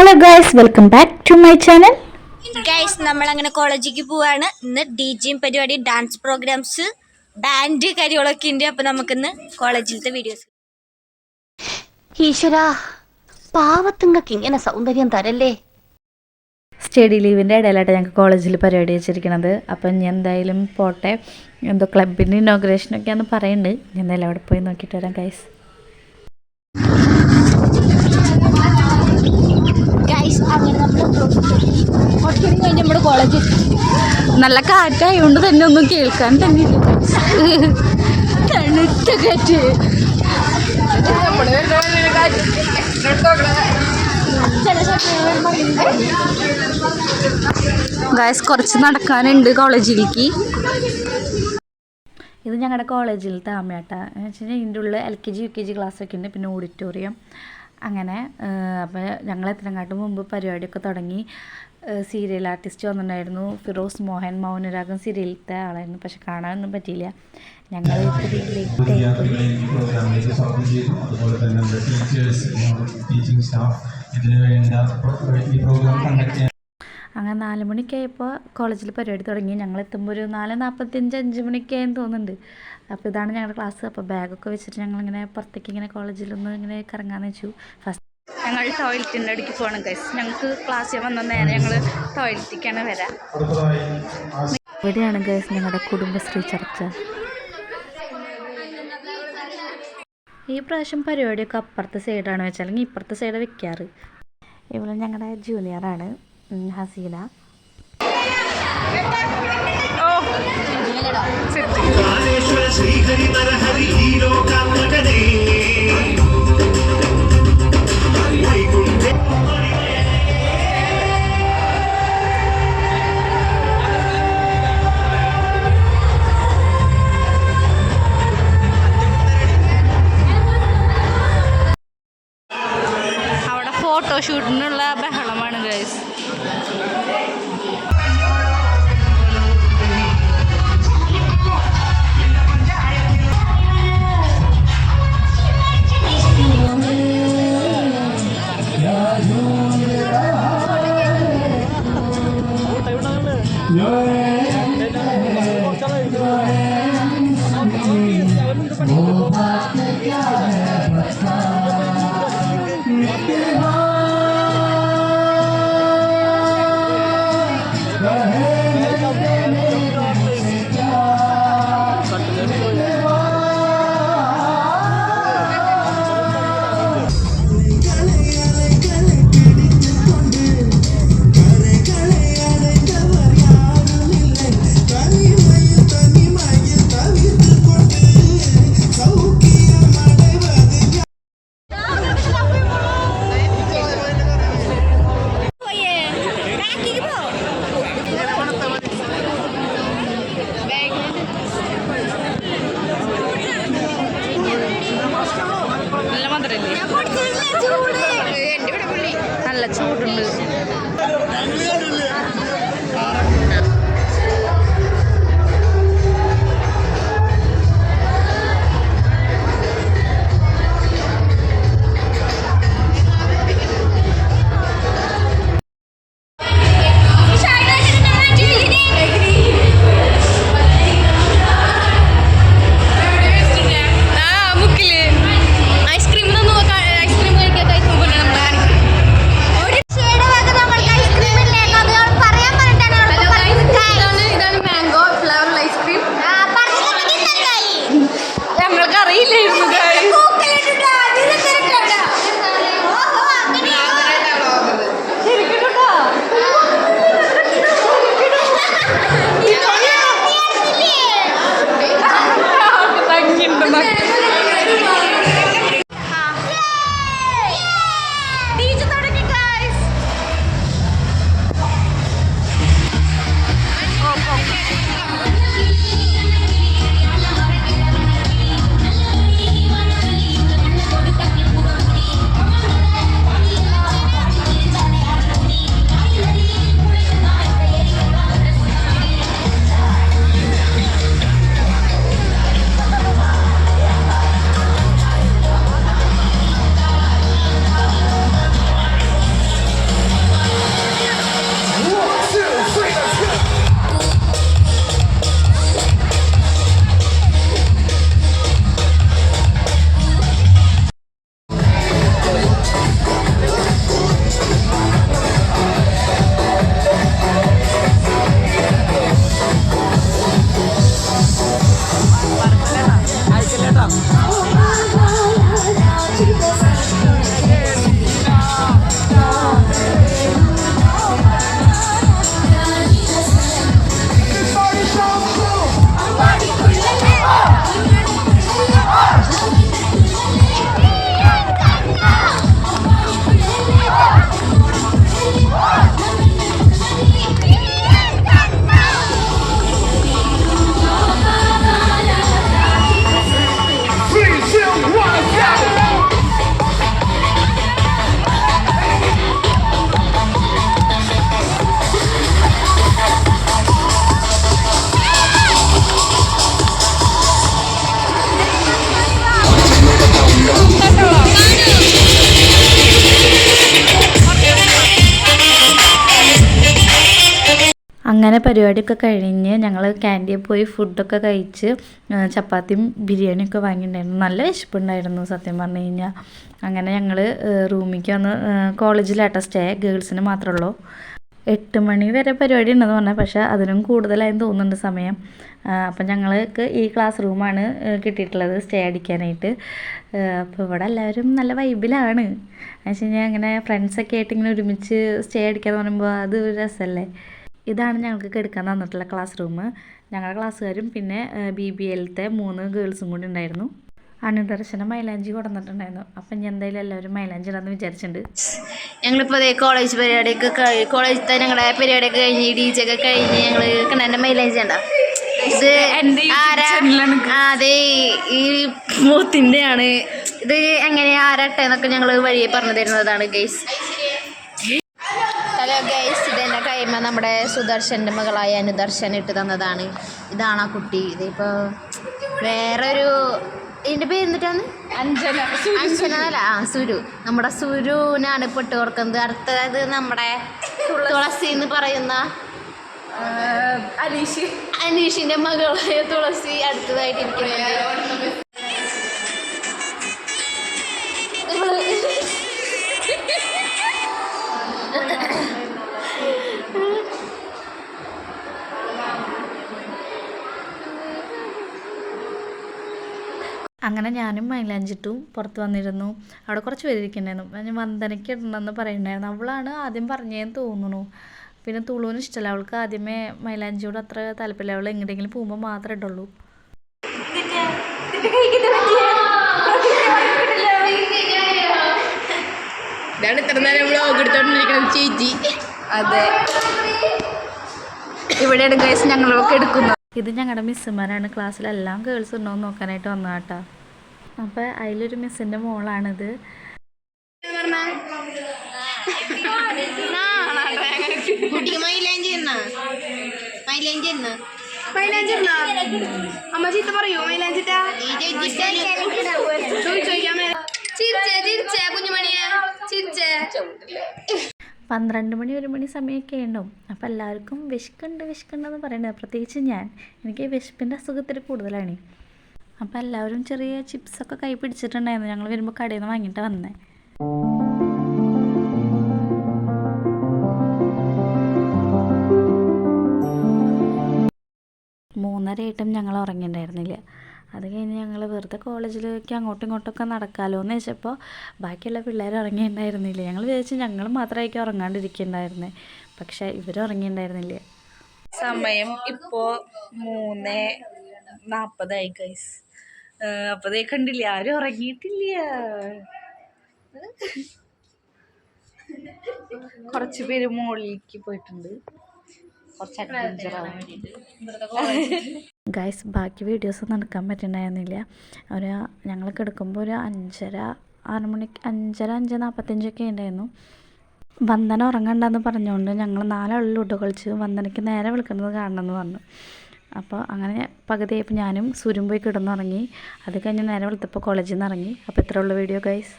Hello guys, welcome back to my channel. Guys, നമ്മൾ അങ്ങനെ കോളേജിലേക്ക് പോവാണ്. ഇന്ന് ഡിജെയും പരിപാടി, ഡാൻസ് പ്രോഗ്രാംസ്, ബാൻഡ് കാര്യങ്ങളൊക്കെ ഉണ്ട്. അപ്പൊ നമുക്കിന്ന് കോളേജിലത്തെ വീഡിയോസ്. ഈശ്വരാ, പാവത്തുങ്ങൾക്ക് ഇങ്ങനെ സൗന്ദര്യം തരല്ലേ. സ്റ്റഡി ലീവിൻ്റെ ഇടയിലായിട്ട് ഞങ്ങൾക്ക് കോളേജിൽ പരിപാടി വെച്ചിരിക്കുന്നത്. അപ്പം ഞാൻ എന്തായാലും പോട്ടെ, എന്തോ ക്ലബിൻ്റെ ഇനോഗ്രേഷനൊക്കെയാണെന്ന് പറയുന്നുണ്ട്. ഞാൻ എന്തായാലും അവിടെ പോയി നോക്കിയിട്ട് വരാം ഗൈസ്. നമ്മുടെ കോളേജിൽ നല്ല കാറ്റായതുകൊണ്ട് തന്നെ ഒന്നും കേൾക്കാൻ തന്നെ തണുത്ത കാറ്റ്. ഗൈസ്, കുറച്ച് നടക്കാനുണ്ട് കോളേജിലേക്ക്. ഇത് ഞങ്ങളുടെ കോളേജിലത്തെ ആമയാട്ട എന്ന് വെച്ച് കഴിഞ്ഞാൽ ഇതിൻ്റെ ഉള്ളിൽ LKG UKG ക്ലാസ്സൊക്കെ ഉണ്ട്, പിന്നെ ഓഡിറ്റോറിയം അങ്ങനെ. അപ്പോൾ ഞങ്ങൾ എത്രങ്ങാട്ടും മുമ്പ് പരിപാടിയൊക്കെ തുടങ്ങി. സീരിയൽ ആർട്ടിസ്റ്റ് വന്നിട്ടുണ്ടായിരുന്നു. ഫിറോസ് മോഹൻ, മൗനരാഗം സീരിയലിലത്തെ ആളായിരുന്നു. പക്ഷെ കാണാനൊന്നും പറ്റിയില്ല. ഞങ്ങൾ ഇത്തിരി ലേറ്റ് അങ്ങനെ 4 മണിക്കായപ്പോൾ കോളേജിൽ പരിപാടി തുടങ്ങി. ഞങ്ങൾ എത്തുമ്പോൾ ഒരു 4:45 5 മണിക്കായെന്ന് തോന്നുന്നുണ്ട്. അപ്പോൾ ഇതാണ് ഞങ്ങളുടെ ക്ലാസ്. അപ്പോൾ ബാഗൊക്കെ വെച്ചിട്ട് ഞങ്ങളിങ്ങനെ പുറത്തേക്ക് ഇങ്ങനെ കോളേജിലൊന്ന് ഇങ്ങനെ കറങ്ങാമെന്ന് വെച്ചു. ഫസ്റ്റ് ഞങ്ങൾ ടോയ്ലറ്റിൻ്റെ അടുക്ക് പോകണം ഗൈസ്. ഞങ്ങൾക്ക് ക്ലാസ്സിൽ വന്ന നേരം ഞങ്ങൾ ടോയ്ലറ്റിലേക്കാണ് വരാം. ഇവിടെയാണ് ഗൈസ് ഞങ്ങളുടെ കുടുംബശ്രീ ചർച്ച. ഈ പ്രാവശ്യം പരിപാടിയൊക്കെ അപ്പുറത്തെ സൈഡാണ് വെച്ചാൽ, അല്ലെങ്കിൽ ഇപ്പുറത്തെ സൈഡ് വെക്കാറ്. ഇവിടെ ഞങ്ങളുടെ ജൂനിയറാണ് ഹസീന. അവിടെ ഫോട്ടോഷൂട്ടിനുള്ള ബഹളമാണ് ഗൈസ്. നല്ല ചൂടുണ്ട്. അങ്ങനെ പരിപാടിയൊക്കെ കഴിഞ്ഞ് ഞങ്ങൾ ക്യാൻറ്റീനിൽ പോയി ഫുഡൊക്കെ കഴിച്ച് ചപ്പാത്തിയും ബിരിയാണിയൊക്കെ വാങ്ങിയിട്ടുണ്ടായിരുന്നു. നല്ല വിശപ്പുണ്ടായിരുന്നു സത്യം പറഞ്ഞു കഴിഞ്ഞാൽ. അങ്ങനെ ഞങ്ങൾ റൂമിലേക്ക് വന്ന് കോളേജിലാട്ടോ സ്റ്റേ, ഗേൾസിന് മാത്രമേ ഉള്ളൂ. 8 മണി വരെ പരിപാടി ഉണ്ടെന്ന് പറഞ്ഞാൽ, പക്ഷേ അതിനും കൂടുതലായെന്ന് തോന്നുന്നുണ്ട് സമയം. അപ്പം ഞങ്ങൾക്ക് ഈ ക്ലാസ് റൂമാണ് കിട്ടിയിട്ടുള്ളത് സ്റ്റേ അടിക്കാനായിട്ട്. അപ്പോൾ ഇവിടെ എല്ലാവരും നല്ല വൈബിലാണ്. എന്ന് വെച്ച് കഴിഞ്ഞാൽ അങ്ങനെ ഫ്രണ്ട്സൊക്കെ ആയിട്ട് ഇങ്ങനെ ഒരുമിച്ച് സ്റ്റേ അടിക്കാന്ന് പറയുമ്പോൾ അത് ഒരു രസമല്ലേ. ഇതാണ് ഞങ്ങൾക്ക് എടുക്കാൻ തന്നിട്ടുള്ള ക്ലാസ് റൂം. ഞങ്ങളുടെ ക്ലാസ്സുകാരും പിന്നെ BBLത്തെ 3 ഗേൾസും കൂടി ഉണ്ടായിരുന്നു. അനുദർശനം മൈലാഞ്ചി കൊടുത്തിട്ടുണ്ടായിരുന്നു. അപ്പം ഇനി എന്തായാലും എല്ലാവരും മൈലാഞ്ചി ഇടാന്ന് വിചാരിച്ചിട്ടുണ്ട്. ഞങ്ങളിപ്പോൾ അതേ കോളേജ് പരിപാടിയൊക്കെ കോളേജിലത്തെ ഞങ്ങളുടെ പരിപാടിയൊക്കെ കഴിഞ്ഞ് DJ ഒക്കെ കഴിഞ്ഞ് ഞങ്ങൾ കണ്ണൻ്റെ മൈലാഞ്ചി ഉണ്ടോ ഇത് അതെ ഈ മൂത്തിൻ്റെ ആണ് ഇത്. എങ്ങനെ ആരട്ടെന്നൊക്കെ ഞങ്ങൾ വഴിയെ പറഞ്ഞു തരുന്നതാണ് ഗൈസ്. ഹലോ ഗൈസ്, ഇതെന്നെ കൈമ നമ്മുടെ സുദർശൻ്റെ മകളായ അനുദർശൻ ഇട്ട് തന്നതാണ്. ഇതാണ് ആ കുട്ടി. ഇതിപ്പോൾ വേറൊരു ഇതിൻ്റെ പേര് എന്നിട്ടാണ് അഞ്ജന സുരു. നമ്മുടെ സുരുവിനാണ് ഇപ്പോൾ ഇട്ട് കൊടുക്കുന്നത്. അടുത്തത് നമ്മുടെ തുളസി എന്ന് പറയുന്ന അനീഷിൻ്റെ മകളായ തുളസി അടുത്തതായിട്ടിരിക്കുന്നുണ്ട്. അങ്ങനെ ഞാനും മൈലാഞ്ചിട്ടും പുറത്ത് വന്നിരുന്നു. അവിടെ കുറച്ച് പേര് ഇരിക്കുന്നുണ്ടായിരുന്നു. ഞാൻ വന്ദനയ്ക്ക് ഇടണമെന്ന് പറയുന്നുണ്ടായിരുന്നു. അവളാണ് ആദ്യം പറഞ്ഞതെന്ന് തോന്നുന്നു. പിന്നെ തുളുവിന് ഇഷ്ടമല്ല, അവൾക്ക് ആദ്യമേ മൈലാഞ്ചിയോട് അത്ര താല്പര്യമില്ല. അവൾ എങ്ങോട്ടെങ്കിലും പോകുമ്പോൾ മാത്രമേ ഇടുള്ളൂ. ഇതാണ് ഇത്ര നേരം വ്ളോഗ് എടുത്തോണ്ടിരിക്കണം ചേച്ചി. അതെ, ഇവിടെയാണ് ഗൈസ് ഞങ്ങളൊക്കെ എടുക്കുന്നത്. ഇത് ഞങ്ങളുടെ മിസ്സുമാരാണ്. ക്ലാസ്സിലെല്ലാം ഗേൾസ് ഉണ്ടോയെന്ന് നോക്കാനായിട്ട് വന്നതാട്ടോ. അപ്പോൾ അതിലൊരു മിസ്സിൻ്റെ മോളാണിത്. അമ്മ ചീത്ത പറയൂ മൈലാഞ്ചിട്ടാ കുഞ്ഞുമണിയാ ചിരിച്ചേ. 12 മണി 1 മണി സമയമൊക്കെ ഉണ്ടാവും. അപ്പോൾ എല്ലാവർക്കും വിശക്കുണ്ടെന്ന് പറയുന്നത്. പ്രത്യേകിച്ച് എനിക്ക് വിശപ്പിൻ്റെ അസുഖത്തിൽ കൂടുതലാണ്. അപ്പോൾ എല്ലാവരും ചെറിയ ചിപ്സൊക്കെ കൈ പിടിച്ചിട്ടുണ്ടായിരുന്നു. ഞങ്ങൾ വരുമ്പോൾ കടയിൽ നിന്ന് വാങ്ങിയിട്ട് വന്നേ. 3:30 ഞങ്ങൾ ഉറങ്ങിയിട്ടുണ്ടായിരുന്നില്ല. അത് കഴിഞ്ഞ് ഞങ്ങൾ വെറുതെ കോളേജിലേക്ക് അങ്ങോട്ടും ഇങ്ങോട്ടൊക്കെ നടക്കാമല്ലോ എന്ന് വെച്ചപ്പോൾ ബാക്കിയുള്ള പിള്ളേർ ഉറങ്ങിയിട്ടുണ്ടായിരുന്നില്ല. ഞങ്ങൾ വിചാരിച്ചു ഞങ്ങൾ മാത്രമായിരിക്കും ഉറങ്ങാണ്ടിരിക്കുന്നുണ്ടായിരുന്നത്. പക്ഷേ ഇവർ ഉറങ്ങിയിട്ടുണ്ടായിരുന്നില്ല. സമയം ഇപ്പോൾ 3:40 ഗൈസ്. അപ്പോൾ ദേ കണ്ടില്ല, ആരും ഉറങ്ങിയിട്ടില്ല. കുറച്ച് പേര് മുകളിലേക്ക് പോയിട്ടുണ്ട്. കുറച്ച് അഡ്വഞ്ചറാണ്. ഗൈസ്, ബാക്കി വീഡിയോസ് നടക്കാൻ പറ്റുന്നുണ്ടായിരുന്നില്ല. ഞങ്ങൾ കിടക്കുമ്പോൾ ഒരു 5:30 മണിക്ക് 5:45 ഉണ്ടായിരുന്നു. വന്ദന ഉറങ്ങണ്ടെന്ന് പറഞ്ഞുകൊണ്ട് ഞങ്ങൾ 4 ആൾ ലുഡോ കളിച്ച് വന്ദനയ്ക്ക് നേരെ വിളിക്കുന്നത് കാണണമെന്ന് പറഞ്ഞു. അപ്പോൾ അങ്ങനെ പകുതിയായപ്പോൾ ഞാനും സുരും പോയി കിടന്നുറങ്ങി. അത് കഴിഞ്ഞ് നേരെ വെളുത്തപ്പോൾ കോളേജിൽ നിന്ന് ഇറങ്ങി. അപ്പോൾ ഇത്രയുള്ള വീഡിയോ ഗൈസ്.